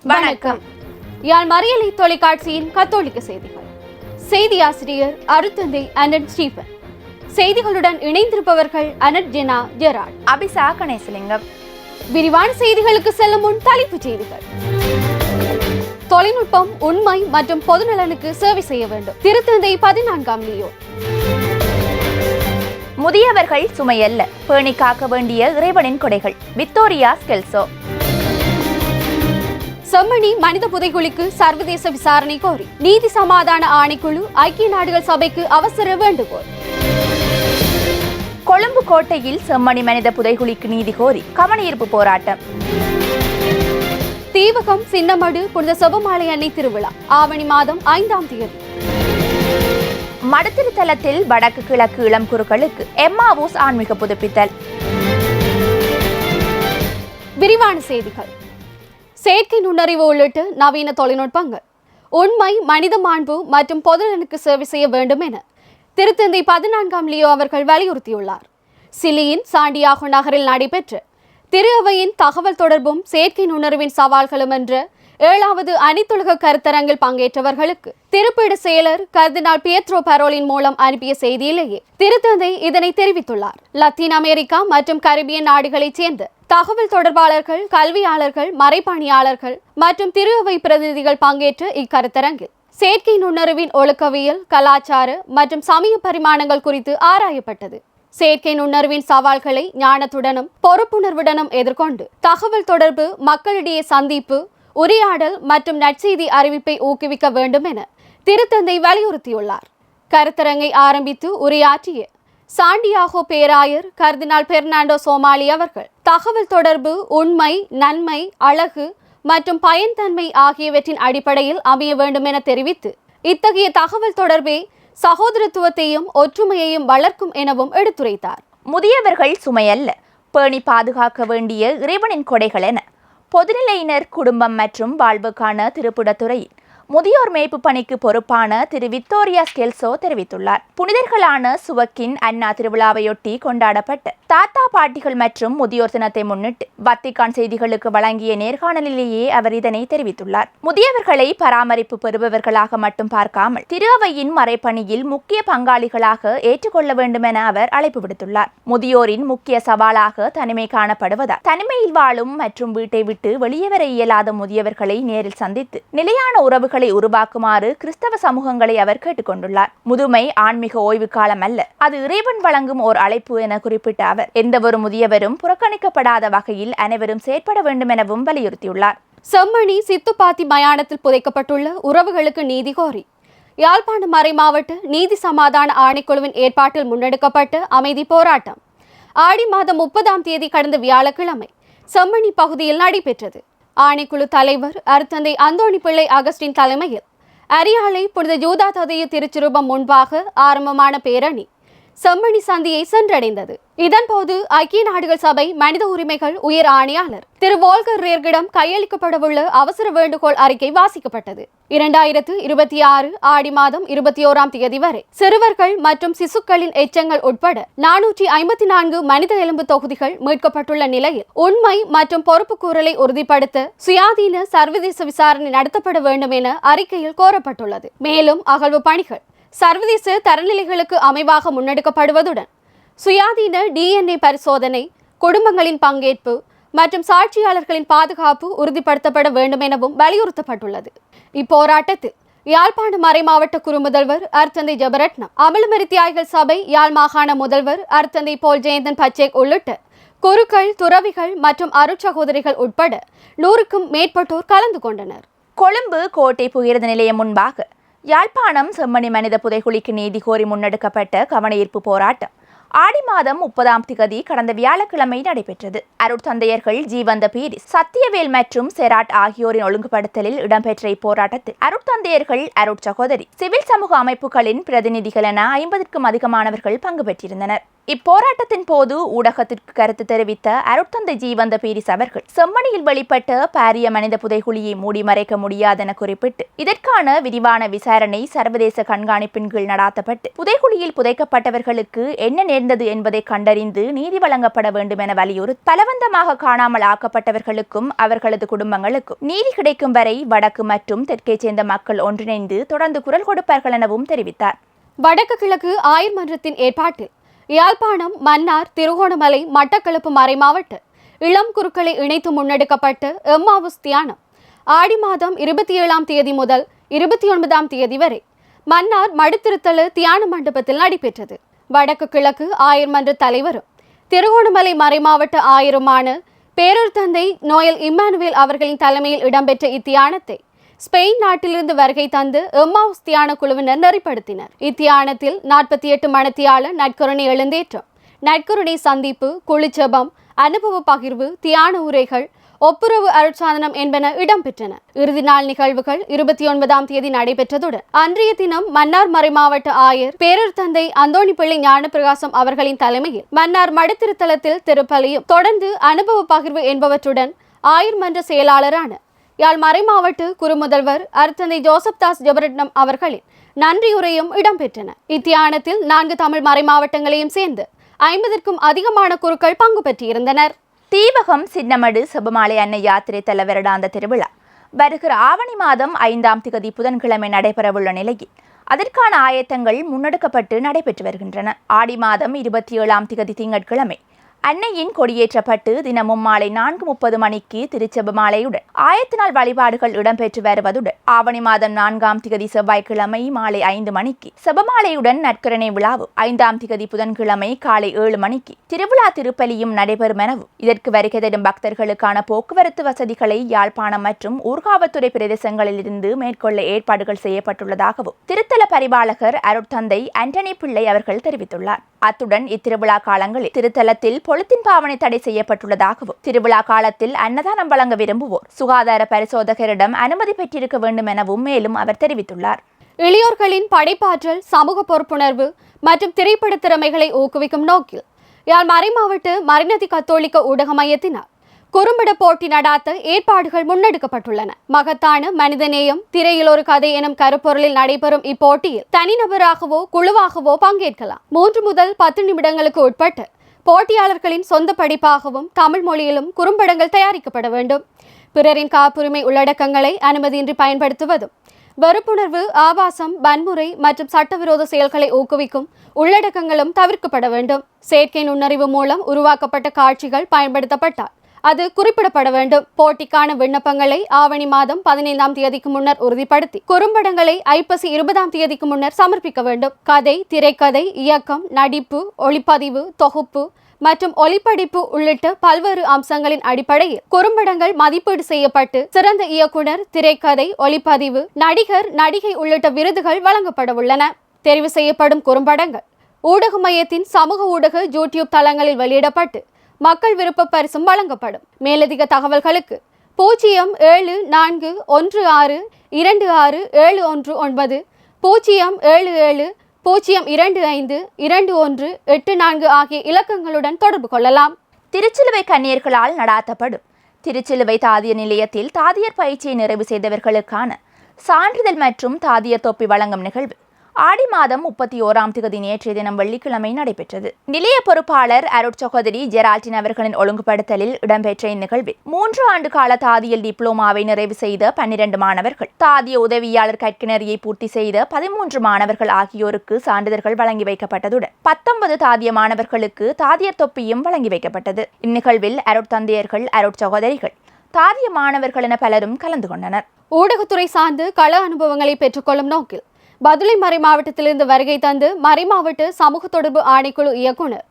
வணக்கம். யாழ் மறியலை தொலைக்காட்சியின் கத்தோலிக்க செய்திகள். செய்தி ஆசிரியர் அருட்தந்தை அனட் ஸ்டீபன். செய்திகளுடன் இணைந்திருப்பவர்கள் அனட் ஜெனா ஜெராட், அபிசா கணேசலிங்கம். விரிவான செய்திகளுக்கு செல்லும் முன் தலைப்புச் செய்திகள். தொழில்நுட்பம் உண்மை மற்றும் பொதுநலனுக்கு சேவை செய்ய வேண்டும். திருத்தந்தை 14ஆம் லியோ. முதியவர்கள் சுமையல்ல, பேணி காக்க வேண்டிய இறைவனின் கொடைகள். விக்டோரியா ஸ்கெல்சோ. செம்மணி மனித புதைகுழிக்கு சர்வதேச விசாரணை கோரி நீதி சமாதான ஆணைக்குழு ஐக்கிய நாடுகள் சபைக்கு அவசர வேண்டுகோள். கொழும்பு கோட்டையில் செம்மணி மனித புதைகுழிக்கு நீதி கோரி கவனஈர்ப்பு போராட்டம். தீவகம் சின்னமடு புனித செபமாலை அன்னை திருவிழா ஆவணி மாதம் 5ஆம் தேதி. மடத்திருத்தலத்தில் வடக்கு கிழக்கு இளம் குருக்களுக்கு எம்மாவூஸ் ஆன்மீக புதுப்பித்தல். விரிவான செய்திகள். செயற்கை நுண்ணறிவு உள்ளிட்ட நவீன தொழில்நுட்பங்கள் உண்மை, மனித மாண்பு மற்றும் பொதுநலனுக்கு சேவை செய்ய வேண்டும் என திருத்தந்தை 14ஆம் லியோ அவர்கள் வலியுறுத்தியுள்ளார். சிலியின் சாண்டியாகோ நகரில் நடைபெற்ற திரு அவையின் தகவல் தொடர்பும் செயற்கை நுண்ணறிவின் சவால்களும் என்ற 7வது அனைத்துலக கருத்தரங்கில் பங்கேற்றவர்களுக்கு திருப்பீட செயலர் கர்தினால் பியத்ரோ பரோலின் மூலம் அனுப்பிய செய்தியிலேயே திருத்தந்தை இதனை தெரிவித்துள்ளார். லத்தீன் அமெரிக்கா மற்றும் கரிபியன் நாடுகளைச் சேர்ந்த தகவல் தொடர்பாளர்கள், கல்வியாளர்கள், மறைப்பணியாளர்கள் மற்றும் திரு அவை பிரதிநிதிகள் பங்கேற்ற இக்கருத்தரங்கில் செயற்கை நுண்ணறிவின் ஒழுக்கவியல், கலாச்சார மற்றும் சமய பரிமாணங்கள் குறித்து ஆராயப்பட்டது. செயற்கை நுண்ணறிவின் சவால்களை ஞானத்துடனும் பொறுப்புணர்வுடனும் எதிர்கொண்டு தகவல் தொடர்பு, மக்களிடையே சந்திப்பு, உரையாடல் மற்றும் நற்செய்தி அறிவிப்பை ஊக்குவிக்க வேண்டும் என திருத்தந்தை வலியுறுத்தியுள்ளார். கருத்தரங்கை ஆரம்பித்து உரையாற்றிய சாண்டியாகோ பேராயர் கர்தினால் பெர்னாண்டோ சோமாலி அவர்கள் தகவல் தொடர்பு உண்மை, நன்மை, அழகு மற்றும் பயன்தன்மை ஆகியவற்றின் அடிப்படையில் அமைய வேண்டும் என தெரிவித்து இத்தகைய தகவல் தொடர்பே சகோதரத்துவத்தையும் ஒற்றுமையையும் வளர்க்கும் எனவும் எடுத்துரைத்தார். முதியவர்கள் சுமையல்ல, பேணி பாதுகாக்க வேண்டிய இறைவனின் கொடைகள் என பொதுநிலையினர் குடும்பம் மற்றும் வாழ்வுக்கான திருப்புடத்துறையில் முதியோர் மேய்ப்பு பணிக்கு பொறுப்பான திரு விக்டோரியா ஸ்கெல்சோ தெரிவித்துள்ளார். புனிதர்களான சுவக்கின் அன்னா திருவிழாவையொட்டி கொண்டாடப்பட்ட தாத்தா பாட்டிகள் மற்றும் முதியோர் தினத்தை முன்னிட்டு வத்திக்கான் செய்திகளுக்கு வழங்கிய நேர்காணலிலேயே அவர் இதனை தெரிவித்துள்ளார். முதியவர்களை பராமரிப்பு பெறுபவர்களாக மட்டும் பார்க்காமல் திரு அவையின் மறைப்பணியில் முக்கிய பங்காளிகளாக ஏற்றுக்கொள்ள வேண்டும் என அவர் அழைப்பு விடுத்துள்ளார். முதியோரின் முக்கிய சவாலாக தனிமை காணப்படுவதால் தனிமையில் வாழும் மற்றும் வீட்டை விட்டு வெளியே வர இயலாத முதியவர்களை நேரில் சந்தித்து நிலையான உறவுகள் உருவாக்குமாறு கிறிஸ்தவ சமூகங்களை அவர் கேட்டுக்கொண்டுள்ளார். முதுமை ஆன்மீக ஓய்வு காலம் அல்ல, அது இறைவன் வழங்கும் ஓர் அழைப்பு என குறிப்பிட்ட அவர் எந்த ஒரு முதியவரும் புறக்கணிக்கப்படாத வகையில் அனைவரும் செயற்பட வேண்டும் எனவும் வலியுறுத்தியுள்ளார். செம்மணி சித்துப்பாத்தி மயானத்தில் புதைக்கப்பட்டுள்ள உறவுகளுக்கு நீதி கோரி யாழ்ப்பாணம் மறை மாவட்ட நீதி சமாதான ஆணைக்குழுவின் ஏற்பாட்டில் முன்னெடுக்கப்பட்ட அமைதி போராட்டம் ஆடி மாதம் 30ஆம் தேதி கடந்த வியாழக்கிழமை செம்மணி பகுதியில் நடைபெற்றது. ஆணைக்குழு தலைவர் அருட்தந்தை அந்தோணி பிள்ளை அகஸ்டின் தலைமையில் அரியாலை புனித ஜூதா ததைய திருச்சிரூபம் முன்பாக ஆரம்பமான பேரணி செம்மணி சந்தியை சென்றடைந்தது. இதன்போது ஐக்கிய நாடுகள் சபை மனித உரிமைகள் உயர் ஆணையாளர் திரு வோல்கர் ரேர்கிடம் கையளிக்கப்படவுள்ள அவசர வேண்டுகோள் அறிக்கை வாசிக்கப்பட்டது. 2026 ஆடி மாதம் 21ஆம் தேதி வரை சிறுவர்கள் மற்றும் சிசுக்களின் எச்சங்கள் உட்பட 454 மனித எலும்பு தொகுதிகள் மீட்கப்பட்டுள்ள நிலையில் உண்மை மற்றும் பொறுப்புக்கூறலை உறுதிப்படுத்த சுயாதீன சர்வதேச விசாரணை நடத்தப்பட வேண்டும் என அறிக்கையில் கோரப்பட்டுள்ளது. மேலும் அகழ்வு பணிகள் சர்வதேச தரநிலைகளுக்கு அமைவாக முன்னெடுக்கப்படுவதுடன் சுயாதீன DNA பரிசோதனை, குடும்பங்களின் பங்கேற்பு மற்றும் சாட்சியாளர்களின் பாதுகாப்பு உறுதிப்படுத்தப்பட வேண்டும் எனவும் வலியுறுத்தப்பட்டுள்ளது. இப்போராட்டத்தில் யாழ்ப்பாணம் மறை மாவட்ட குரு முதல்வர் அருட்தந்தை ஜெபரட்னம், அமலமரி தியாகிகள் சபை யாழ் மாகாண முதல்வர் அருட்தந்தை போல் ஜெயந்தன் பச்சேக் உள்ளிட்ட குருக்கள், துறவிகள் மற்றும் அருட்சகோதரிகள் உட்பட 100க்கும் மேற்பட்டோர் கலந்து கொண்டனர். கொழும்பு கோட்டை புகிரத நிலையம் முன்பாக யாழ்ப்பாணம் செம்மணி மனித புதைகுழிக்கு நீதி கோரி முன்னெடுக்கப்பட்ட கவனஈர்ப்பு போராட்டம் ஆடி மாதம் 30ஆம் தேதி கடந்த வியாழக்கிழமை நடைபெற்றது. அருட்தந்தையர்கள் ஜீவந்த பீரிஸ், சத்தியவேல் மற்றும் செராட் ஆகியோரின் ஒழுங்குபடுத்தலில் இடம்பெற்ற இப்போராட்டத்தில் அருட்தந்தையர்கள், அருட்சகோதரி, சிவில் சமூக அமைப்புகளின் பிரதிநிதிகள் என 50க்கும் அதிகமானவர்கள் பங்கு பெற்றிருந்தனர். இப்போராட்டத்தின் போது ஊடகத்திற்கு கருத்து தெரிவித்த அருட்தந்தை ஜீவந்த பீரிஸ் அவர்கள் செம்மணியில் வெளிப்பட்ட பாரிய மனித புதைகுழியை மூடி மறைக்க முடியாதென குறிப்பிட்டு இதற்கான விரிவான விசாரணை சர்வதேச கண்காணிப்பின் கீழ் நடாத்தப்பட்டு புதைகுழியில் புதைக்கப்பட்டவர்களுக்கு என்ன நேர்ந்தது என்பதை கண்டறிந்து நீதி வழங்கப்பட வேண்டும் என வலியுறுத்தி பலவந்தமாக காணாமல் ஆக்கப்பட்டவர்களுக்கும் அவர்களது குடும்பங்களுக்கும் நீதி கிடைக்கும் வரை வடக்கு மற்றும் தெற்கை சேர்ந்த மக்கள் ஒன்றிணைந்து தொடர்ந்து குரல் கொடுப்பார்கள் எனவும் தெரிவித்தார். வடக்கு கிழக்கு ஆயர் மன்றத்தின் ஏற்பாட்டில் யாழ்ப்பாணம், மன்னார், திருகோணமலை, மட்டக்களப்பு மறைமாவட்ட இளம் குருக்களை இணைத்து முன்னெடுக்கப்பட்ட எம்மாவுஸ் தியானம் ஆடி மாதம் 27ஆம் தேதி முதல் 29ஆம் தேதி வரை மன்னார் மடுத்திருத்தல தியான மண்டபத்தில் நடைபெற்றது. வடக்கு கிழக்கு ஆயர் மன்ற தலைவரும் திருகோணமலை மறைமாவட்ட ஆயருமான பேரூர் தந்தை நோயல் இம்மானுவேல் அவர்களின் தலைமையில் இடம்பெற்ற இத்தியானத்தை ஸ்பெயின் நாட்டிலிருந்து வருகை தந்து எம்மாவுஸ் தியான குழுவினர் நெறிப்படுத்தினர். இத்தியானத்தில் 48 மணித்தியால நற்கருணை எழுந்தேற்றம், நற்கருணை சந்திப்பு, குளிச்சபம், அனுபவ பகிர்வு, தியான உரைகள், ஒப்புரவு அருட்சாதனம் என்பன இடம்பெற்றன. இறுதி நாள் நிகழ்வுகள் 29ஆம் தேதி நடைபெற்றதுடன் அன்றைய தினம் மன்னார் மறைமாவட்ட ஆயர் பேரர் தந்தை அந்தோணி பிள்ளை ஞானப்பிரகாசம் அவர்களின் தலைமையில் மன்னார் மடுத்திருத்தலத்தில் திருப்பலியும் தொடர்ந்து அனுபவ பகிர்வு என்பவற்றுடன் ஆயர் மன்ற செயலாளரான யாழ் மறைமாவட்ட குறுமுதல்வர் அருட்தந்தை ஜோசப் தாஸ் ஜெபரட்னம் அவர்களின் நன்றியுரையும் இடம்பெற்றன. இத்தியானத்தில் 4 தமிழ் மறைமாவட்டங்களையும் சேர்ந்து 50க்கும் அதிகமான குருக்கள் பங்கு பெற்றிருந்தனர். தீவகம் சின்னமடு செபமாலை அன்னை யாத்திரை தல வருடாந்த திருவிழா வருகிற ஆவணி மாதம் 5ஆம் திகதி புதன்கிழமை நடைபெறவுள்ள நிலையில் அதற்கான ஆயத்தங்கள் முன்னெடுக்கப்பட்டு நடைபெற்று வருகின்றன. ஆடி மாதம் 27ஆம் திகதி திங்கட்கிழமை அன்னையின் கொடியேற்றப்பட்டு தினமும் மாலை 4:30 மணிக்கு திருச்செபமாலையுடன் ஆயத்த நாள் வழிபாடுகள் இடம்பெற்று வருவதுடன் ஆவணி மாதம் 4ஆம் திகதி செவ்வாய்க்கிழமை மாலை 5 மணிக்கு செபமாலையுடன் நற்கருணை விழாவும் 5ஆம் திகதி புதன்கிழமை காலை 7 மணிக்கு திருவிழா திருப்பலியும் நடைபெறும் எனவும் இதற்கு வருகை தரும் பக்தர்களுக்கான போக்குவரத்து வசதிகளை யாழ்ப்பாணம் மற்றும் ஊர்காவத்துறை பிரதேசங்களிலிருந்து மேற்கொள்ள ஏற்பாடுகள் செய்யப்பட்டுள்ளதாகவும் திருத்தல பரிபாலகர் அருட்தந்தை ஆண்டனி பிள்ளை அவர்கள் தெரிவித்துள்ளார். அத்துடன் இத்திருவிழா காலங்களில் திருத்தலத்தில் பொலித்தீன் பாவனை தடை செய்யப்பட்டுள்ளதாகவும் திருவிழா காலத்தில் அன்னதானம் வழங்க விரும்புவோர் சுகாதார பரிசோதகரிடம் அனுமதி பெற்றிருக்க வேண்டும் எனவும் மேலும் அவர் தெரிவித்துள்ளார். இளையோர்களின் படைப்பாற்றல், சமூக பொறுப்புணர்வு மற்றும் திரைப்பட திறமைகளை ஊக்குவிக்கும் நோக்கில் யாழ் மறைமாவட்ட மறைநதி கத்தோலிக்க ஊடக மையத்தினால் குறும்பட போட்டி நடாத்த ஏற்பாடுகள் முன்னெடுக்கப்பட்டுள்ளன. மகத்தான மனிதநேயம், திரையில் ஒரு கதை எனும் கருப்பொருளில் நடைபெறும் இப்போட்டியில் தனிநபராகவோ குழுவாகவோ பங்கேற்கலாம். 3 முதல் 10 நிமிடங்களுக்கு உட்பட்டு போட்டியாளர்களின் சொந்த படிப்பாகவும் தமிழ் மொழியிலும் குறும்படங்கள் தயாரிக்கப்பட வேண்டும். பிறரின் காப்புரிமை உள்ளடக்கங்களை அனுமதியின்றி பயன்படுத்துவதும், வெறுப்புணர்வு, ஆபாசம், வன்முறை மற்றும் சட்டவிரோத செயல்களை ஊக்குவிக்கும் உள்ளடக்கங்களும் தவிர்க்கப்பட வேண்டும். செயற்கை நுண்ணறிவு மூலம் உருவாக்கப்பட்ட காட்சிகள் பயன்படுத்தப்பட்டால் அது குறிப்பிடப்பட வேண்டும். போட்டிக்கான விண்ணப்பங்களை ஆவணி மாதம் 15ஆம் தேதிக்கு முன்னர் உறுதிப்படுத்தி குறும்படங்களை ஐப்பசி 20ஆம் தேதிக்கு முன்னர் சமர்ப்பிக்க வேண்டும். கதை, திரைக்கதை, இயக்கம், நடிப்பு, ஒளிப்பதிவு, தொகுப்பு மற்றும் ஒளிப்படிப்பு உள்ளிட்ட பல்வேறு அம்சங்களின் அடிப்படையில் குறும்படங்கள் மதிப்பீடு செய்யப்பட்டு சிறந்த இயக்குனர், திரைக்கதை, ஒளிப்பதிவு, நடிகர், நடிகை உள்ளிட்ட விருதுகள் வழங்கப்பட உள்ளன. தெரிவு செய்யப்படும் குறும்படங்கள் ஊடக மையத்தின் சமூக ஊடக யூடியூப் தளங்களில் வெளியிடப்பட்டு மக்கள் விருப்ப பரிசும் வழங்கப்படும். மேலதிக தகவல்களுக்கு 0716262719 077-025-2184 ஆகிய இலக்கங்களுடன் தொடர்பு கொள்ளலாம். திருச்சிலுவை கன்னியர்களால் நடாத்தப்படும் திருச்சிலுவை தாதியர் நிலையத்தில் தாதியர் பயிற்சியை நிறைவு செய்தவர்களுக்கான சான்றிதழ் மற்றும் தாதியர் தொப்பி வழங்கும் நிகழ்வு ஆடி மாதம் 31ஆம் திகதி நேற்றைய தினம் வெள்ளிக்கிழமை நடைபெற்றது. நிலைய பொறுப்பாளர் அருட்சகோதரி ஜெரால்டின் அவர்களின் ஒழுங்குபடுத்தலில் இடம்பெற்ற இந்நிகழ்வில் 3 ஆண்டு கால தாதியல் டிப்ளோமாவை நிறைவு செய்த 12 மாணவர்கள், தாதிய உதவியாளர் கற்கிணரியை பூர்த்தி செய்த 13 மாணவர்கள் ஆகியோருக்கு சான்றிதழ்கள் வழங்கி வைக்கப்பட்டதுடன் 19 தாதிய மாணவர்களுக்கு தாதியர் தொப்பியும் வழங்கி வைக்கப்பட்டது. இந்நிகழ்வில் அருட்தந்தையர்கள், அருட்சகோதரிகள், தாதிய மாணவர்கள் என பலரும் கலந்து கொண்டனர். ஊடகத்துறை சார்ந்து கள அனுபவங்களை பெற்றுக்கொள்ளும் நோக்கில் பதுளை மறை மாவட்டத்திலிருந்து வருகை தந்து மறைமாவட்ட சமூக தொடர்பு ஆணைக்குழு இயக்குனர்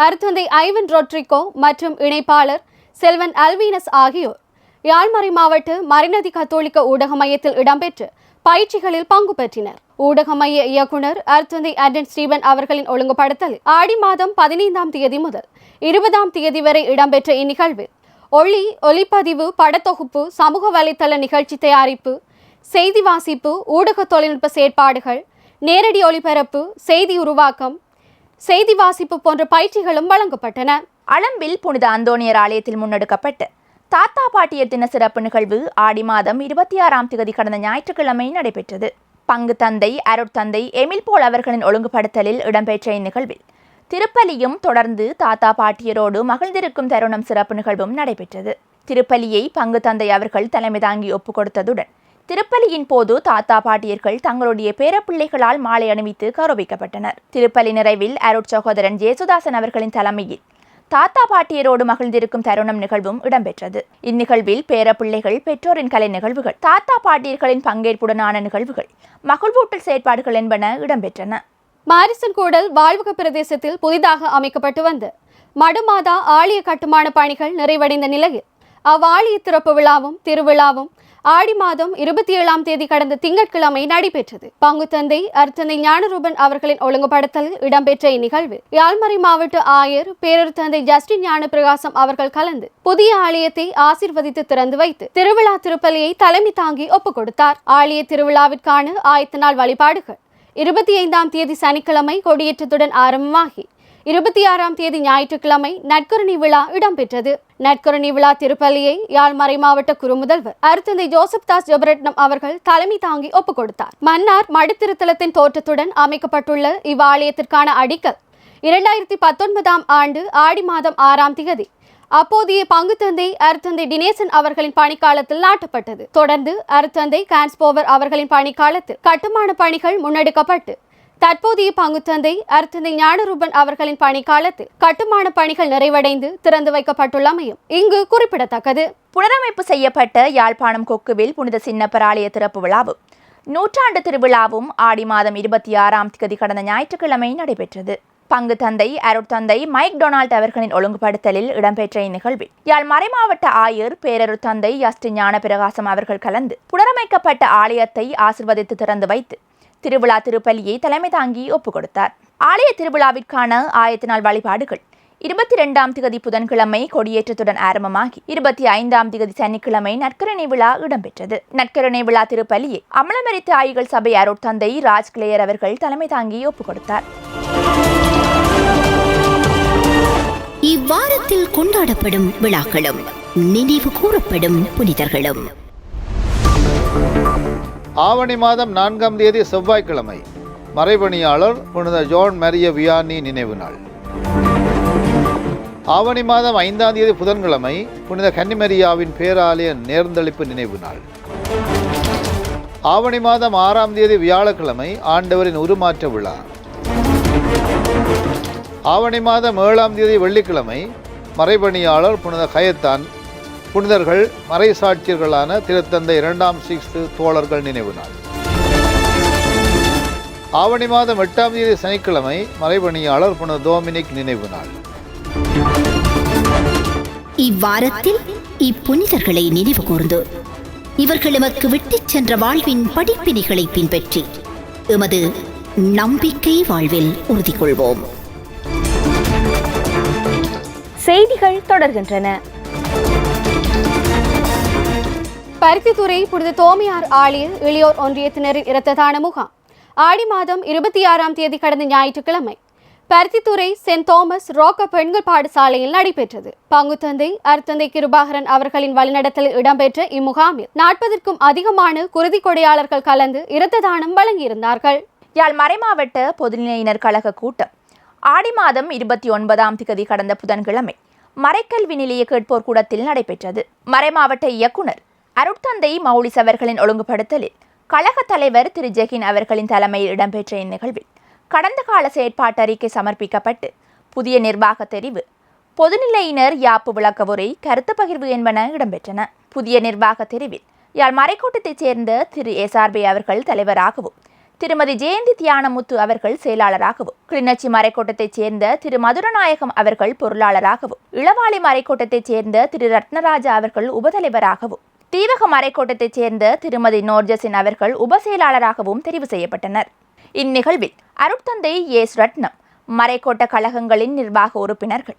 அருட்தந்தை ஐவன் ரொட்ரிகோ மற்றும் இணைப்பாளர் செல்வன் அல்வீனஸ் ஆகியோர் யாழ் மறை மாவட்ட மறைநதி கத்தோலிக்க ஊடக மையத்தில் இடம்பெற்ற பயிற்சிகளில் பங்கு பெற்றினர். ஊடக மைய இயக்குனர் அருட்தந்தை ஆண்டன் ஸ்டீவன் அவர்களின் ஒழுங்குபடுத்தலில் ஆடி மாதம் 15ஆம் தேதி முதல் 20ஆம் தேதி வரை இடம்பெற்ற இந்நிகழ்வில் ஒளிப்பதிவு, படத்தொகுப்பு, சமூக வலைத்தள நிகழ்ச்சி தயாரிப்பு, செய்தி வாசிப்பு, ஊடக தொழில்நுட்ப செயற்பாடுகள், நேரடி ஒளிபரப்பு, செய்தி உருவாக்கம், செய்தி வாசிப்பு போன்ற பயிற்சிகளும் வழங்கப்பட்டன. அளம்பில் புனித அந்தோணியர் ஆலயத்தில் முன்னெடுக்கப்பட்ட தாத்தா பாட்டியர் தின சிறப்பு நிகழ்வு ஆடி மாதம் 26ஆம் தேதி கடந்த ஞாயிற்றுக்கிழமை நடைபெற்றது. பங்கு தந்தை அருட்தந்தை எமில் போல் அவர்களின் ஒழுங்குபடுத்தலில் இடம்பெற்ற இந்நிகழ்வில் திருப்பலியும் தொடர்ந்து தாத்தா பாட்டியரோடு மகிழ்ந்திருக்கும் தருணம் சிறப்பு நிகழ்வும் நடைபெற்றது. திருப்பலியை பங்கு தந்தை அவர்கள் தலைமை தாங்கி ஒப்புக் கொடுத்ததுடன் திருப்பலியின் போது தாத்தா பாட்டியர்கள் தங்களுடைய பேரப்பிள்ளைகளால் மாலை அணிவித்து கௌரவிக்கப்பட்டனர். திருப்பலி நிறைவில் அருட் சகோதரன் ஜேசுதாசன் அவர்களின் தலைமையில் தாத்தா பாட்டியரோடு மகிழ்ந்திருக்கும் தருணம் நிகழ்வும் இடம்பெற்றது. இந்நிகழ்வில் பேரப்பிள்ளைகள், பெற்றோரின் கலை நிகழ்வுகள், தாத்தா பாட்டியர்களின் பங்கேற்புடனான நிகழ்வுகள், மகிழ்வூட்டல் செயற்பாடுகள் என்பன இடம்பெற்றன. மாரிசன் கூடல் வாழ்வுக பிரதேசத்தில் புதிதாக அமைக்கப்பட்டு வந்த மடுமாதா ஆலய கட்டுமான பணிகள் நிறைவடைந்த நிலையில் அவ்வாலய திறப்பு விழாவும் திருவிழாவும் ஆடி மாதம் 27ஆம் தேதி கடந்த திங்கட்கிழமை நடைபெற்றது. பங்குத்தந்தை அருட்தந்தை ஞானரூபன் அவர்களின் ஒழுங்குபடுத்தலில் இடம்பெற்ற இந்நிகழ்வு யாழ்மறை மாவட்ட ஆயர் பேரருட்தந்தை ஜஸ்டின் ஞான பிரகாசம் அவர்கள் கலந்து புதிய ஆலயத்தை ஆசீர்வதித்து திறந்து வைத்து திருவிழா திருப்பலியை தலைமை தாங்கி ஒப்புக் கொடுத்தார். ஆலய திருவிழாவிற்கான ஆயத்த நாள் வழிபாடுகள் 25ஆம் தேதி சனிக்கிழமை கொடியேற்றத்துடன் ஆரம்பமாகி 26ஆம் தேதி ஞாயிற்றுக்கிழமை நற்கருணை விழா இடம்பெற்றது. நற்கருணை விழா திருப்பலியை யாழ்மறை மாவட்ட குறுமுதல்வர் அருட்தந்தை ஜோசப் தாஸ் ஜெபரட்னம் அவர்கள் தலைமை தாங்கி ஒப்புக் கொடுத்தார். மன்னார் மடுத்திருத்தலத்தின் தோற்றத்துடன் அமைக்கப்பட்டுள்ள இவ்வாலயத்திற்கான அடிக்கல் 2019ஆம் ஆண்டு ஆடி மாதம் 6ஆம் தேதி அப்போதைய பங்குத்தந்தை அருட்தந்தை டினேசன் அவர்களின் பணிக்காலத்தில் நாட்டப்பட்டது. தொடர்ந்து அருட்தந்தை கான்ஸ்போவர் அவர்களின் பணிக்காலத்தில் கட்டுமான பணிகள் முன்னெடுக்கப்பட்டு தற்போதைய பங்குத்தந்தை அருட்தந்தை ஞானரூபன் அவர்களின் பணிக்காலத்தில் கட்டுமான பணிகள் நிறைவடைந்து திறந்து வைக்கப்பட்டுள்ளமையும் இங்கு குறிப்பிடத்தக்கது. புனரமைப்பு செய்யப்பட்ட யாழ்ப்பாணம் கொக்குவில் புனித சின்னப்பர் ஆலய திறப்பு விழாவும் நூற்றாண்டு திருவிழாவும் ஆடி மாதம் 26ஆம் தேதி கடந்த ஞாயிற்றுக்கிழமை நடைபெற்றது. பங்கு தந்தை அருட்தந்தை மைக் டொனால்ட் அவர்களின் ஒழுங்குபடுத்தலில் இடம்பெற்ற இந்நிகழ்வில் யாழ் மறைமாவட்ட ஆயர் பேரருட்தந்தை ஜஸ்டின் ஞான பிரகாசம் அவர்கள் கலந்து புனரமைக்கப்பட்ட ஆலயத்தை ஆசிர்வதித்து திறந்து வைத்து திருவிழா திருப்பலியை தலைமை தாங்கி ஒப்புக் கொடுத்தார். ஆலய திருவிழாவிற்கான ஆயத்த நாள் வழிபாடுகள் 22ஆம் தேதி புதன்கிழமை கொடியேற்றத்துடன் ஆரம்பமாகி 25ஆம் தேதி சனிக்கிழமை நற்கருணை விழா இடம்பெற்றது. நற்கருணை விழா திருப்பலியை அமலமரித்த ஆய்கள் சபை அருட்தந்தை ராஜ் கிளேயர் அவர்கள் தலைமை தாங்கி ஒப்புக் கொடுத்தார். இவ்வாரத்தில் கொண்டாடப்படும் விழாக்களும் நினைவு கூறப்படும் புனிதர்களும் ஆவணி மாதம் 4ஆம் தேதி செவ்வாய்க்கிழமை மறைபணியாளர் புனித ஜோன் மரிய வியானி நினைவு நாள். ஆவணி மாதம் 5ஆம் தேதி புதன்கிழமை புனித கன்னிமரியாவின் பேராலய நேர்ந்தளிப்பு நினைவு நாள். ஆவணி மாதம் 6ஆம் தேதி வியாழக்கிழமை ஆண்டவரின் உருமாற்ற விழா. ஆவணி மாதம் 7ஆம் தேதி வெள்ளிக்கிழமை மறைபணியாளர் புனித கயத்தான் புனிதர்கள் மறைசாட்சியர்களான திருத்தந்தை 2ஆம் சிக்ஸ்து தோழர்கள் நினைவு நாள். ஆவணி மாதம் 8ஆம் தேதி சனிக்கிழமை மறைபணியாளர் புனித டோமினிக் நினைவு நாள். இவ்வாரத்தில் இப்புனிதர்களை நினைவு கூர்ந்து இவர்கள் எமக்கு விட்டுச் சென்ற வாழ்வின் படிப்பினைகளை பின்பற்றி எமது நம்பிக்கை வாழ்வில் உறுதி கொள்வோம். செய்திகள் தொடர்கின்றன. பருத்தித்துறை புனித தோமையார் ஆலய இளையோர் ஒன்றியத்தினரின் இரத்த தான முகாம் ஆடி மாதம் 26ஆம் தேதி கடந்த ஞாயிற்றுக்கிழமை பருத்தித்துறை சென்ட் தோமஸ் ரோக்க பெண்கள் பாடசாலையில் நடைபெற்றது. பங்குத்தந்தை அருட்தந்தை கிருபாகரன் அவர்களின் வழிநடத்தலில் இடம்பெற்ற இம்முகாமில் 40க்கும் அதிகமான குருதி கொடையாளர்கள் கலந்து இரத்த தானம் வழங்கியிருந்தார்கள். யாழ் மறைமாவட்ட பொதுநிலையினர் கழக கூட்டம் ஆடி மாதம் 29ஆம் தேதி கடந்த புதன்கிழமை மறைக்கல்வி நிலைய கேட்போர் கூடத்தில் நடைபெற்றது. மறைமாவட்ட இயக்குனர் அருட்தந்தை மௌலிஸ் அவர்களின் ஒழுங்குபடுத்தலில் கழக தலைவர் திரு ஜெகின் அவர்களின் தலைமையில் இடம்பெற்ற இந்நிகழ்வில் கடந்த கால செயற்பாட்டு அறிக்கை சமர்ப்பிக்கப்பட்டு புதிய நிர்வாக தெரிவு, பொதுநிலையினர் யாப்பு விளக்க உரை, கருத்து பகிர்வு என்பன இடம்பெற்றன. புதிய நிர்வாக தெரிவில் யாழ் மறைக்கோட்டத்தைச் சேர்ந்த திரு எஸ்ஆர்பி அவர்கள் தலைவராகவும் திருமதி ஜெயந்தி தியானமுத்து அவர்கள் செயலாளராகவும், கிளிநொச்சி மறைக்கோட்டத்தைச் சேர்ந்த திரு மதுரநாயகம் அவர்கள் பொருளாளராகவும், இளவாளி மறைக்கோட்டத்தைச் சேர்ந்த திரு ரத்னராஜா அவர்கள் உபதலைவராகவும், தீவக மறைக்கோட்டத்தைச் சேர்ந்த திருமதி நோர்ஜசின் அவர்கள் உபசெயலாளராகவும் தெரிவு செய்யப்பட்டனர். இந்நிகழ்வில் அருட்தந்தை எஸ் ரத்னம், மறைக்கோட்ட கழகங்களின் நிர்வாக உறுப்பினர்கள்,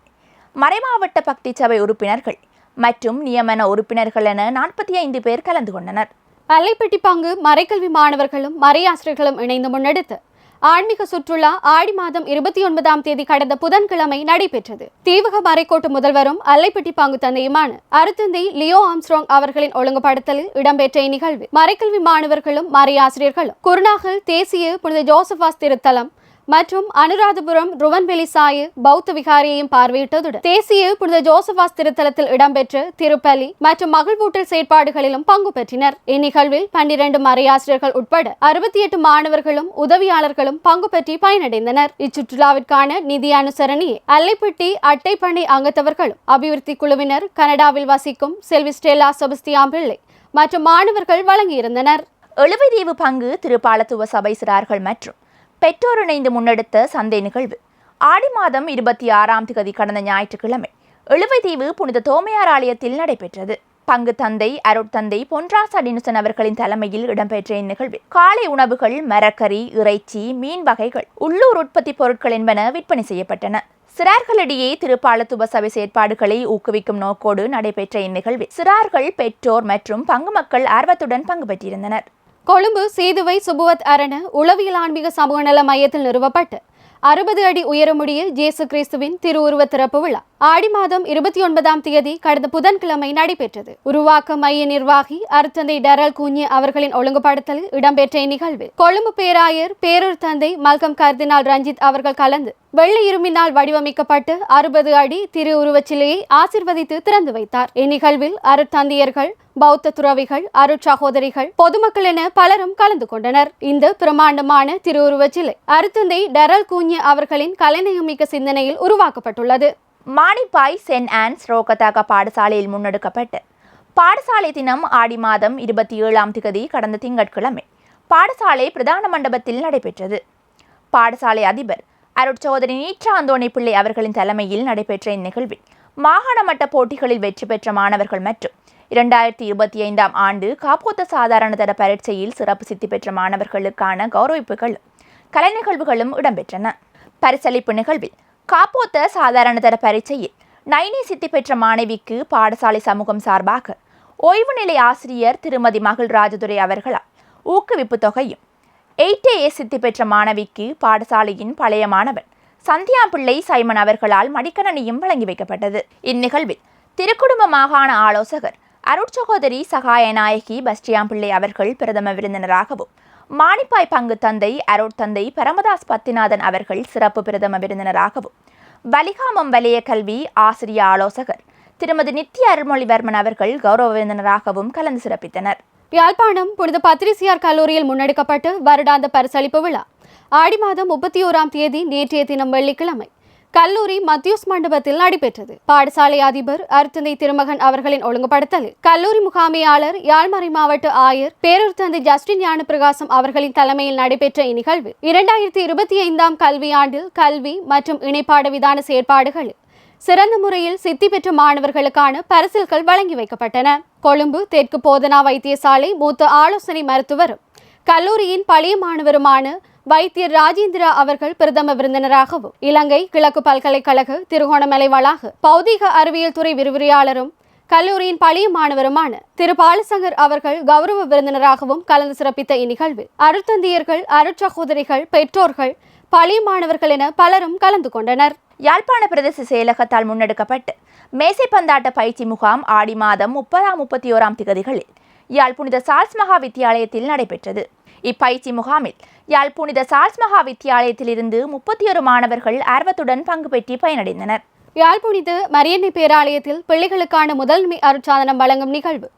மறைமாவட்ட பக்தி சபை உறுப்பினர்கள் மற்றும் நியமன உறுப்பினர்கள் என 45 பேர் கலந்து கொண்டனர். அல்லைப்பட்டி பங்கு மறைக்கல்வி மாணவர்களும் மறையாசிரியர்களும் இணைந்து முன்னெடுத்து ஆன்மீக சுற்றுலா ஆடி மாதம் 29ஆம் தேதி கடந்த புதன்கிழமை நடைபெற்றது. தீவக மறைக்கோட்டு முதல்வரும் அல்லைப்பட்டி பங்கு தந்தையுமான அருத்தந்தை லியோ ஆம்ஸ்ட்ராங் அவர்களின் ஒழுங்குபடுத்தலில் இடம்பெற்ற இந்நிகழ்வு மறைக்கல்வி மாணவர்களும் மறையாசிரியர்களும் குருநாகல் தேசிய புனித ஜோசபாஸ் திருத்தலம் மற்றும் அனுராதபுரம் ருவன்வெளி சாய பௌத்த விகாரியையும் பார்வையிட்டதுடன் தேசிய புனித ஜோசபாஸ் திருத்தலத்தில் இடம்பெற்ற திருப்பலி மற்றும் மகிழ்வூட்டல் செயற்பாடுகளிலும் பங்கு பெற்றனர். இந்நிகழ்வில் 12 மறையாசிரியர்கள் உட்பட 68 மாணவர்களும் உதவியாளர்களும் பங்கு பெற்றி பயனடைந்தனர். இச்சுற்றுலாவிற்கான நிதி அனுசரணையை அல்லைப்பட்டி அட்டைப்பண்ணை அங்கத்தவர்களும் அபிவிருத்தி குழுவினர், கனடாவில் வசிக்கும் செல்வி ஸ்டெல்லா செபஸ்தியான் பிள்ளை மற்றும் மாணவர்கள் வழங்கியிருந்தனர். எழுவைதீவு பங்கு திருப்பாலத்துவ சபை சிறார்கள் மற்றும் பெற்றோர் இணைந்து முன்னெடுத்த சந்தை நிகழ்வு ஆடி மாதம் 26ஆம் தேதி கடந்த ஞாயிற்றுக்கிழமை எழுவைதீவு புனித தோமையார் ஆலயத்தில் நடைபெற்றது. பங்கு தந்தை அருட்தந்தை பொன்ராஸ் அடினுசன் அவர்களின் தலைமையில் இடம்பெற்ற இந்நிகழ்வில் காலை உணவுகள், மரக்கறி, இறைச்சி, மீன் வகைகள், உள்ளூர் உற்பத்தி பொருட்கள் என்பன விற்பனை செய்யப்பட்டன. சிறார்களிடையே திருப்பாலத்துவ சபை செயற்பாடுகளை ஊக்குவிக்கும் நோக்கோடு நடைபெற்ற இந்நிகழ்வில் சிறார்கள், பெற்றோர் மற்றும் பங்கு மக்கள் ஆர்வத்துடன் பங்கு பெற்றிருந்தனர். கொழும்பு சீதுவை சுபுவத் அரண உளவியல் ஆன்மீக சமூக நல மையத்தில் நிறுவப்பட்டு 60 அடி உயரமுடைய ஜேசு கிறிஸ்துவின் திருவுருவ திறப்பு விழா ஆடி மாதம் 29ஆம் தேதி கடந்த புதன்கிழமை நடைபெற்றது. உருவாக்க மைய நிர்வாகி அருத்தந்தை டெரல் கூஞ்சி அவர்களின் ஒழுங்குபடுத்தலில் இடம்பெற்ற இந்நிகழ்வில் கொழும்பு பேராயர் பேரூர் தந்தை மல்கம் கர்தினால் ரஞ்சித் அவர்கள் கலந்து வெள்ளை இரும்பினால் வடிவமைக்கப்பட்டு 60 அடி திரு உருவச் சிலையை ஆசிர்வதித்து திறந்து வைத்தார். இந்நிகழ்வில் அருட்தந்தையர்கள், பௌத்த துறவிகள், அருட்சகோதரிகள், பொதுமக்கள் என பலரும் கலந்து கொண்டனர். இந்த பிரமாண்டமான திருவுருவச் சிலை அருத்தந்தை டெரல் கூஞ்சி அவர்களின் கலைநயமிக்க சிந்தனையில் உருவாக்கப்பட்டுள்ளது. மானிப்பாய் சென்ட் ஆன்ஸ் ரோகதாக பாடசாலையில் முன்னெடுக்கப்பட்டு பாடசாலை தினம் ஆடி மாதம் 27ஆம் தேதி கடந்த திங்கட்கிழமை பாடசாலை பிரதான மண்டபத்தில் நடைபெற்றது. பாடசாலை அதிபர் அருட்சகோதரி நீற்றா அந்தோணி பிள்ளை அவர்களின் தலைமையில் நடைபெற்ற இந்நிகழ்வில் மாகாண மட்ட போட்டிகளில் வெற்றி பெற்ற மாணவர்கள் மற்றும் 2025ஆம் ஆண்டு காப்போத்த சாதாரண தர பரீட்சையில் சிறப்பு சித்தி பெற்ற மாணவர்களுக்கான கௌரவிப்புகளும் கலை நிகழ்வுகளும் இடம்பெற்றன. பரிசளிப்பு நிகழ்வில் காப்போத்த சாதாரண தர பரீட்சையில் 9 சித்தி பெற்ற மாணவிக்கு பாடசாலை சமூகம் சார்பாக ஓய்வு நிலை ஆசிரியர் திருமதி மகள் ராஜதுரை அவர்களால் ஊக்குவிப்பு தொகையும், 8A சித்தி பெற்ற மாணவிக்கு பாடசாலையின் பழைய மாணவன் சந்தியாம்பிள்ளை சைமன் அவர்களால் மடிக்கணினியும் வழங்கி வைக்கப்பட்டது. இந்நிகழ்வில் திருக்குடும்ப மாகாண ஆலோசகர் அருட்சகோதரி சகாயநாயகி பஸ்டியாம்பிள்ளை அவர்கள் பிரதம விருந்தினராகவும், மானிப்பாய் பங்கு தந்தை அருட்தந்தை பரமதாஸ் பத்திநாதன் அவர்கள் சிறப்பு பிரதம விருந்தினராகவும், வலிகாமம் வலய கல்வி ஆசிரிய ஆலோசகர் திருமதி நித்ய அருள்மொழிவர்மன் அவர்கள் கௌரவ விருந்தினராகவும் கலந்து சிறப்பித்தனர். யாழ்ப்பாணம் புனித பத்திரிசியார் கல்லூரியில் முன்னெடுக்கப்பட்ட வருடாந்த பரிசளிப்பு விழா ஆடி மாதம் 31ஆம் தேதி நேற்றைய தினம் வெள்ளிக்கிழமை கல்லூரி மத்தியூஸ் மண்டபத்தில் நடைபெற்றது. பாடசாலை அதிபர் அருத்தந்தை திருமகன் அவர்களின் ஒழுங்குபடுத்தலில் கல்லூரி முகாமையாளர் யாழ்மறை மாவட்ட ஆயர் பேரூர் தந்தை ஜஸ்டின் ஞானப்பிரகாசம் அவர்களின் தலைமையில் நடைபெற்ற இந்நிகழ்வு 2025ஆம் கல்வியாண்டில் கல்வி மற்றும் இணைப்பாட விதான செயற்பாடுகளில் சிறந்த முறையில் சித்தி பெற்ற மாணவர்களுக்கான பரிசில்கள் வழங்கி வைக்கப்பட்டன. கொழும்பு தெற்கு போதனா வைத்தியசாலை மூத்த ஆலோசனை மருத்துவரும் கல்லூரியின் பழைய மாணவருமான வைத்தியர் ராஜேந்திரா அவர்கள் பிரதம விருந்தினராகவும், இலங்கை கிழக்கு பல்கலைக்கழக திருகோணமலை வளாக பௌதிக அறிவியல் துறை விரிவுரையாளரும் கல்லூரியின் பழைய மாணவருமான திரு பாலசங்கர் அவர்கள் கௌரவ விருந்தினராகவும் கலந்து சிறப்பித்த இந்நிகழ்வில் அருட்தந்தையர்கள், அருட்சகோதரிகள், பெற்றோர்கள், பழைய மாணவர்கள் என பலரும் கலந்து கொண்டனர். யாழ்ப்பாண பிரதேச செயலகத்தால் முன்னெடுக்கப்பட்டு மேசைப்பந்தாட்ட பயிற்சி முகாம் ஆடி மாதம் 30-31ஆம் திகதிகளில் யாழ் புனித சார்ல்ஸ் மகா வித்தியாலயத்தில் நடைபெற்றது. இப்பயிற்சி முகாமில் யாழ் புனித சார்ல்ஸ் மகா வித்தியாலயத்திலிருந்து 31 மாணவர்கள் ஆர்வத்துடன் பங்கு பெற்றி பயனடைந்தனர். யாழ் புனித மரியன்னை பேராலயத்தில் பிள்ளைகளுக்கான முதன்மை அருட்சாதனம் வழங்கும் நிகழ்வு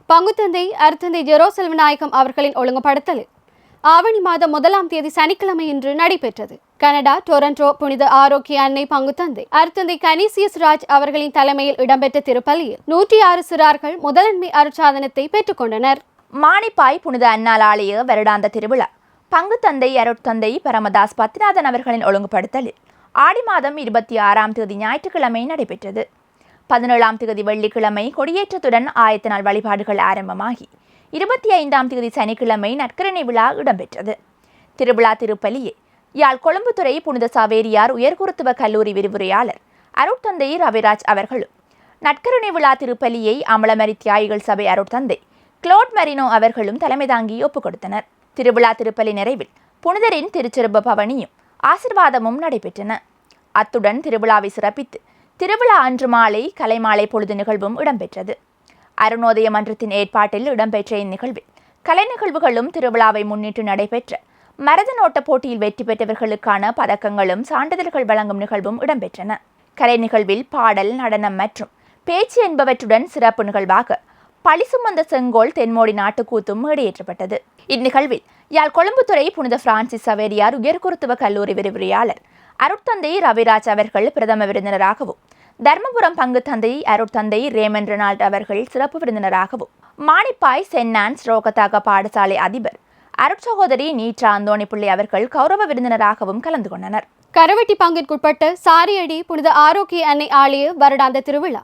பங்குத்தந்தை அருத்தந்தை ஜெரோசெல்வநாயகம் அவர்களின் ஒழுங்குபடுத்தலில் ஆவணி மாதம் 1ஆம் தேதி சனிக்கிழமை இன்று நடைபெற்றது. கனடா டொரண்டோ புனித ஆரோக்கிய அன்னை பங்குத்தந்தை அருத்தந்தை கனீசியஸ் ராஜ் அவர்களின் தலைமையில் இடம்பெற்ற திருப்பலியில் 106 சிறார்கள் முதன்மை அருட்சாதனத்தை பெற்றுக் கொண்டனர். மானிப்பாய் புனித அன்னாள் ஆலய வருடாந்த திருவிழா பங்குத்தந்தை அருட்தந்தை பரமதாஸ் பத்திநாதன் அவர்களின் ஒழுங்குபடுத்தலில் ஆடி மாதம் 26ஆம் தேதி ஞாயிற்றுக்கிழமை நடைபெற்றது. 17ஆம் தேதி வெள்ளிக்கிழமை கொடியேற்றத்துடன் ஆயத்த நாள் வழிபாடுகள் ஆரம்பமாகி 25ஆம் தேதி சனிக்கிழமை நற்கரணை விழா இடம்பெற்றது. திருவிழா திருப்பலியை யாழ் கொழும்புத்துறை புனித சாவேரியார் உயர்குருத்துவ கல்லூரி விரிவுரையாளர் அருட்தந்தை ரவிராஜ் அவர்களும், நற்கருணை விழா திருப்பலியை அமலமரி தியாகிகள் சபை அருட்தந்தை கிளோட் மரினோ அவர்களும் தலைமை தாங்கி ஒப்புக் கொடுத்தனர். திருவிழா திருப்பலி நிறைவில் புனிதரின் திருச்சிறுப பவனியும் ஆசிர்வாதமும் நடைபெற்றன. அத்துடன் திருவிழாவை சிறப்பித்து திருவிழா அன்று மாலை கலைமாலை பொழுது நிகழ்வும் இடம்பெற்றது. அருணோதய மன்றத்தின் ஏற்பாட்டில் இடம்பெற்ற இந்நிகழ்வில் கலை நிகழ்வுகளும் திருவிழாவை முன்னிட்டு நடைபெற்ற மரதனோட்ட போட்டியில் வெற்றி பெற்றவர்களுக்கான பதக்கங்களும் சான்றிதழ்கள் வழங்கும் நிகழ்வும் இடம்பெற்றன. கலை நிகழ்வில் பாடல், நடனம் மற்றும் பேச்சு என்பவற்றுடன் சிறப்பு நிகழ்வாக பழிசுமந்த செங்கோல் தென்மோடி நாட்டுக்கூத்தும் மேடையேற்றப்பட்டது. இந்நிகழ்வில் யாழ் கொழும்புத்துறை புனித பிரான்சிஸ் சவேரியார் உயர்குருத்துவ கல்லூரி விரிவுரையாளர் அருட்தந்தை ரவிராஜ் அவர்கள் பிரதம விருந்தினராகவும், தர்மபுரம் பங்கு தந்தை அருட்தந்தை ரேமன் ரெனால்ட் அவர்கள் சிறப்பு விருந்தினராகவும், மானிப்பாய் சென்ட் ஆன்ஸ் ரோகதாக பாடசாலை அதிபர் அருட்சகோதரி நீட்ரா அந்தோணி பிள்ளை அவர்கள் கௌரவ விருந்தினராகவும் கலந்து கொண்டனர். கரவெட்டி பங்கிற்குட்பட்ட சாரியடி புனித ஆரோக்கிய அன்னை ஆலய வருடாந்த திருவிழா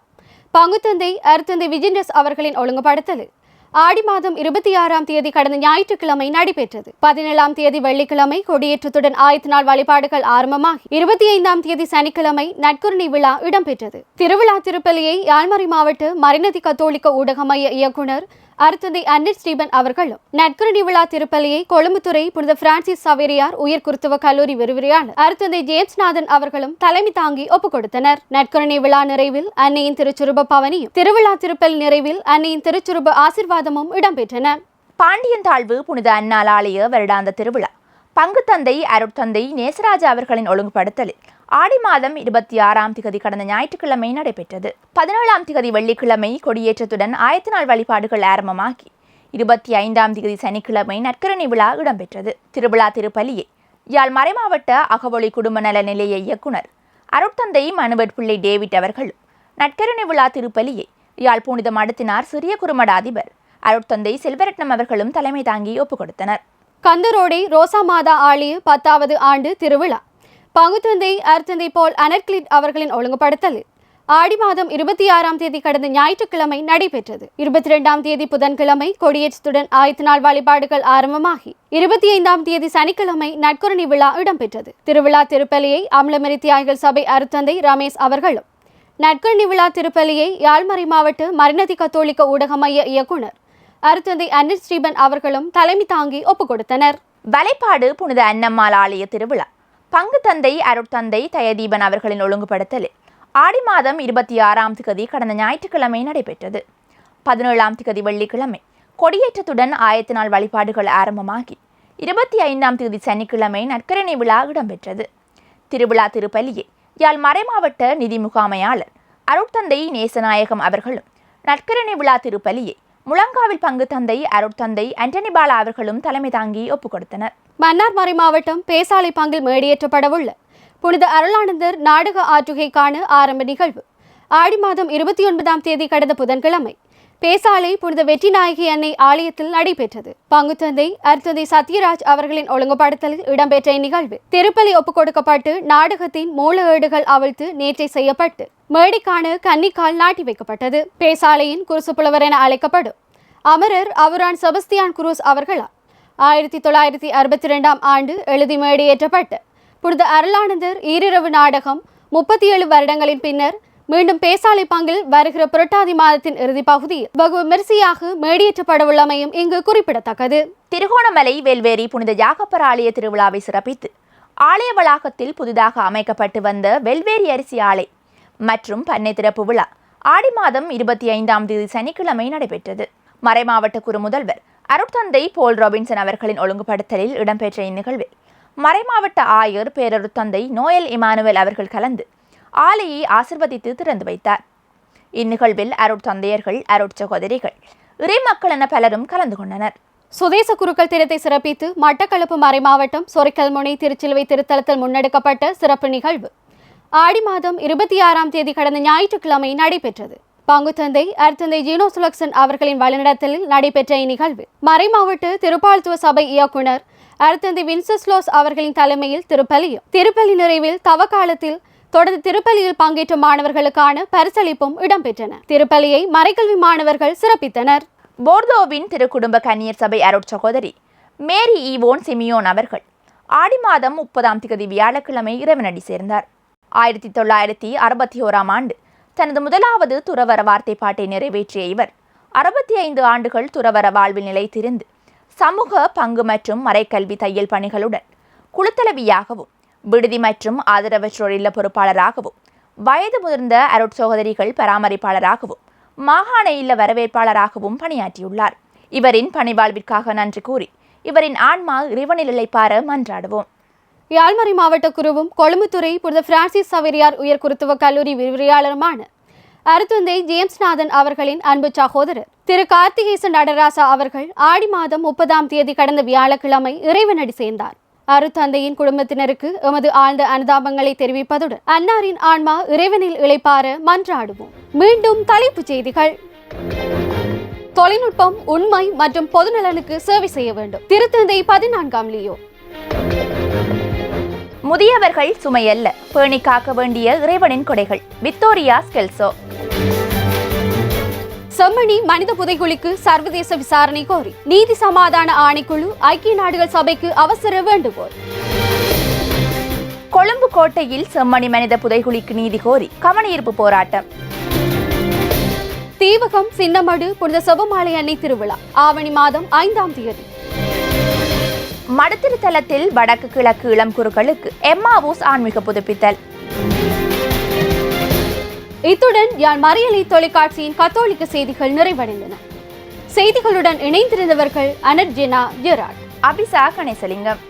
பங்குத்தந்தை அருட்தந்தை விஜிண்டஸ் அவர்களின் ஒழுங்குபடுத்தலில் ஆடி மாதம் 26ஆம் தேதி கடந்த ஞாயிற்றுக்கிழமை நடைபெற்றது. 17ஆம் தேதி வெள்ளிக்கிழமை கொடியேற்றத்துடன் ஆயத்த நாள் வழிபாடுகள் ஆரம்பமாகி 25ஆம் தேதி சனிக்கிழமை நற்கருணை விழா இடம்பெற்றது. திருவிழா திருப்பலியை யாழ்மறை மாவட்ட மறைநதி கத்தோலிக்க ஊடக மைய இயக்குனர் அருட்தந்தை அன்னட் ஸ்டீபன் அவர்களும், நற்கருணை விழா திருப்பலியை கொழும்புத்துறை புனித பிரான்சிஸ் சவேரியார் உயர்குருத்துவ கல்லூரி விரிவுரையாளர் அருட்தந்தை ஜேம்ஸ் நாதன் அவர்களும் தலைமை தாங்கி ஒப்புக் கொடுத்தனர். நற்கருணை விழா நிறைவில் அன்னையின் திருச்சுருப பவனியும், திருவிழா திருப்பலி நிறைவில் அன்னையின் திருச்சுருப ஆசிர்வாதமும் இடம்பெற்றன. பாண்டியன்தாழ்வு புனித அன்னாள் ஆலய வருடாந்த திருவிழா பங்குத்தந்தை அருட்தந்தை நேசராஜா அவர்களின் ஒழுங்குபடுத்தலில் ஆடி மாதம் 26ஆம் திகதி கடந்த ஞாயிற்றுக்கிழமை நடைபெற்றது. 17ஆம் திகதி வெள்ளிக்கிழமை கொடியேற்றத்துடன் ஆயத்த நாள் வழிபாடுகள் ஆரம்பமாகி 25ஆம் திகதி சனிக்கிழமை நற்கருணை விழா இடம்பெற்றது. திருவிழா திருப்பலியை யாழ் மறைமாவட்ட அகவொளி குடும்ப நல நிலைய இயக்குனர் அருட்தந்தை மனுவட் பிள்ளை டேவிட் அவர்களும், நற்கருணை விழா திருப்பலியை யாழ் புனித மடத்தினார் சிறிய குறுமட அதிபர் அருட்தந்தை செல்வரட்னம் அவர்களும் தலைமை தாங்கி ஒப்புக் கொடுத்தனர். கந்தரோடை ரோசா மாதா ஆலய 10வது ஆண்டு திருவிழா பங்குத்தந்தை அருட்தந்தை போல் அனர்கிளிட் அவர்களின் ஒழுங்குபடுத்தலில் ஆடி மாதம் 26ஆம் தேதி கடந்த ஞாயிற்றுக்கிழமை நடைபெற்றது. 22ஆம் தேதி புதன்கிழமை கொடியேற்றத்துடன் ஆயத்த நாள் வழிபாடுகள் ஆரம்பமாகி 25ஆம் தேதி சனிக்கிழமை நற்கருணை விழா இடம்பெற்றது. திருவிழா திருப்பலியை அமலமரி தியாகிகள் சபை அருட்தந்தை ரமேஷ் அவர்களும், நற்கருணை விழா திருப்பலியை யாழ்மறை மாவட்ட மறைநதி கத்தோலிக்க ஊடக மைய இயக்குனர் அருட்தந்தை அன்னட் ஸ்டீபன் அவர்களும் தலைமை தாங்கி ஒப்புக் கொடுத்தனர். வலைப்பாடு புனித அன்னம்மாள் ஆலய திருவிழா பங்குத்தந்தை அருட்தந்தை தயதீபன் அவர்களின் ஒழுங்குபடுத்தலில் ஆடி மாதம் 26ஆம் திகதி கடந்த ஞாயிற்றுக்கிழமை நடைபெற்றது. 17ஆம் திகதி வெள்ளிக்கிழமை கொடியேற்றத்துடன் ஆயத்த நாள் வழிபாடுகள் ஆரம்பமாகி 25ஆம் தேதி சனிக்கிழமை நற்கருணை விழா இடம்பெற்றது. திருவிழா திருப்பலியை யாழ் மறைமாவட்ட நிதி முகாமையாளர் அருட்தந்தை நேசநாயகம் அவர்களும், நற்கருணை விழா திருப்பலியை முழங்காவில் பங்கு தந்தை அருட்தந்தை ஆண்டனி பாலா அவர்களும் தலைமை தாங்கி ஒப்புக் கொடுத்தனர். மன்னார் மறை மாவட்டம் பேசாலை பங்கில் மேடையேற்றப்படவுள்ள புனித அருளானந்தர் நாடக ஆற்றுகைக்கான ஆரம்ப நிகழ்வு ஆடி மாதம் 29ஆம் தேதி கடந்த புதன்கிழமை பேசாலை புனித வெற்றி நாயகி அன்னை ஆலயத்தில் நடைபெற்றது. பங்குத்தந்தை அருட்தந்தை சத்யராஜ் அவர்களின் ஒழுங்குபடுத்தலில் இடம்பெற்ற இந்நிகழ்வில் திருப்பலி ஒப்புக் கொடுக்கப்பட்டு நாடகத்தின் மூல ஏடுகள் அவிழ்த்து நேற்றை செய்யப்பட்டு மேடைக்கான கன்னிக்கால் நாட்டி வைக்கப்பட்டது. பேசாலையின் குருசு புலவர் என அழைக்கப்படும் அமரர் அவுரான் செபஸ்தியான் குரூஸ் அவர்களால் 1962ஆம் ஆண்டு எழுதி மேடையேற்றப்பட்ட புனித அருளானந்தர் ஈரிரவு நாடகம் 37 வருடங்களின் பின்னர் மீண்டும் பேசாலை பங்கில் வருகிற புரட்டாதி மாதத்தின் இறுதி பகுதியில் வெகு விமரிசையாக மேடியேற்றப்படவுள்ளமையும் இங்கு குறிப்பிடத்தக்கது. திருகோணமலை வேல்வேரி புனித யாகப்பர் ஆலய திருவிழாவை சிறப்பித்து ஆலய வளாகத்தில் புதிதாக அமைக்கப்பட்டு வந்த வெல்வேரி அரிசி ஆலை மற்றும் பண்ணை திறப்பு விழா ஆடி மாதம் 25ஆம் தேதி சனிக்கிழமை நடைபெற்றது. மறைமாவட்ட குரு முதல்வர் அருட்தந்தை போல் ராபின்சன் அவர்களின் ஒழுங்குபடுத்தலில் இடம்பெற்ற இந்நிகழ்வில் மறைமாவட்ட ஆயர் பேரருட்தந்தை நோயல் இமானுவேல் அவர்கள் கலந்து ஆலையை ஆசிர்வதித்து திறந்து வைத்தார். இந்நிகழ்வில் அருட்தந்தையர்கள், அருட்சகோதரிகள், இறைமக்கள் என பலரும் கலந்து கொண்டனர். சுதேச குருக்கள் தினத்தை சிறப்பித்து மட்டக்களப்பு மறைமாவட்டம் சொரிக்கல்முனை திருச்சிலுவை திருத்தலத்தில் முன்னெடுக்கப்பட்ட சிறப்பு நிகழ்வு ஆடி மாதம் 26ஆம் தேதி கடந்த ஞாயிற்றுக்கிழமை நடைபெற்றது. பங்குத்தந்தை அருட்தந்தை ஜீனோ சுலக்சன் அவர்களின் வழிநடத்தலில் நடைபெற்ற இந்நிகழ்வில் மறைமாவட்ட திருப்பாழ்த்துவ சபை இயக்குனர் அருட்தந்தை வின்சஸ்லோஸ் அவர்களின் தலைமையில் திருப்பலி நிறைவில் தவக்காலத்தில் தொடர்ந்து திருப்பலியில் பங்கேற்ற மாணவர்களுக்கான பரிசளிப்பும் இடம்பெற்றன. திருப்பலியை மறைக்கல்வி மாணவர்கள் சிறப்பித்தனர். போர்தோவின் திருக்குடும்ப கன்னியர் சபை அருட்சகோதரி மேரி ஈவோன் சிமியோன் அவர்கள் ஆடி மாதம் 30ஆம் தேதி வியாழக்கிழமை இறைவனடி சேர்ந்தார். 1961ஆம் ஆண்டு தனது முதலாவது துறவர வார்த்தை பாட்டை நிறைவேற்றிய இவர் 65 ஆண்டுகள் துறவர வாழ்வில் நிலைத்திருந்து சமூக பங்கு மற்றும் மறைக்கல்வி தையல் பணிகளுடன் குழுத்தலைவியாகவும் விடுதி மற்றும் ஆதரவற்றோர் இல்ல பொறுப்பாளராகவும் வயது முதிர்ந்த அருட்சகோதரிகள் பராமரிப்பாளராகவும் மாகாண இல்ல வரவேற்பாளராகவும் பணியாற்றியுள்ளார். இவரின் பணிவாழ்விற்காக நன்றி கூறி இவரின் ஆன்மா இறைவனில் இளைப்பார மன்றாடுவோம். யாழ்மறை மாவட்ட குருவும் கொழும்புத்துறை புனித பிரான்சிஸ் சவேரியார் உயர் குருத்துவ கல்லூரி விரிவுரையாளருமான அருத்தந்தை ஜேம்ஸ்நாதன் அவர்களின் அன்பு சகோதரர் திரு கார்த்திகேசன் நடராசா அவர்கள் ஆடி மாதம் 30ஆம் தேதி கடந்த வியாழக்கிழமை இறைவனடி சேர்ந்தார். அருத்தந்தையின் குடும்பத்தினருக்கு எமது ஆழ்ந்த அனுதாபங்களை தெரிவிப்பதுடன் அன்னாரின் ஆன்மா இறைவனில் இளைப்பார மன்றாடுவோம். மீண்டும் தலைப்புச் செய்திகள். தொழில்நுட்பம் உண்மை மற்றும் பொதுநலனுக்கு சேவை செய்ய வேண்டும். திருத்தந்தை 14ஆம் லியோ. முதியவர்கள் சுமையல்ல, பேணி காக்க வேண்டிய இறைவனின் கொடைகள். விக்டோரியா ஸ்கெல்சோ. செம்மணி மனித புதைகுழிக்கு சர்வதேச விசாரணை கோரி நீதி சமாதான ஆணைக்குழு ஐக்கிய நாடுகள் சபைக்கு அவசர வேண்டுகோள். கொழும்பு கோட்டையில் செம்மணி மனித புதைகுழிக்கு நீதி கோரி கவனஈர்ப்பு போராட்டம். தீவகம் சின்னமடு புனித செபமாலை அன்னை திருவிழா ஆவணி மாதம் 5ஆம் தேதி. மடத்திருத்தலத்தில் வடக்கு கிழக்கு இளம் குருக்களுக்கு எம்மாவூஸ் ஆன்மீக புதுப்பித்தல். இத்துடன் யாழ் மறையலை தொலைக்காட்சியின் கத்தோலிக்க செய்திகள் நிறைவடைந்தன. செய்திகளுடன் இணைந்திருந்தவர்கள் அனர்ஜெனா ஜெராட், அபிசா கணேசலிங்கம்.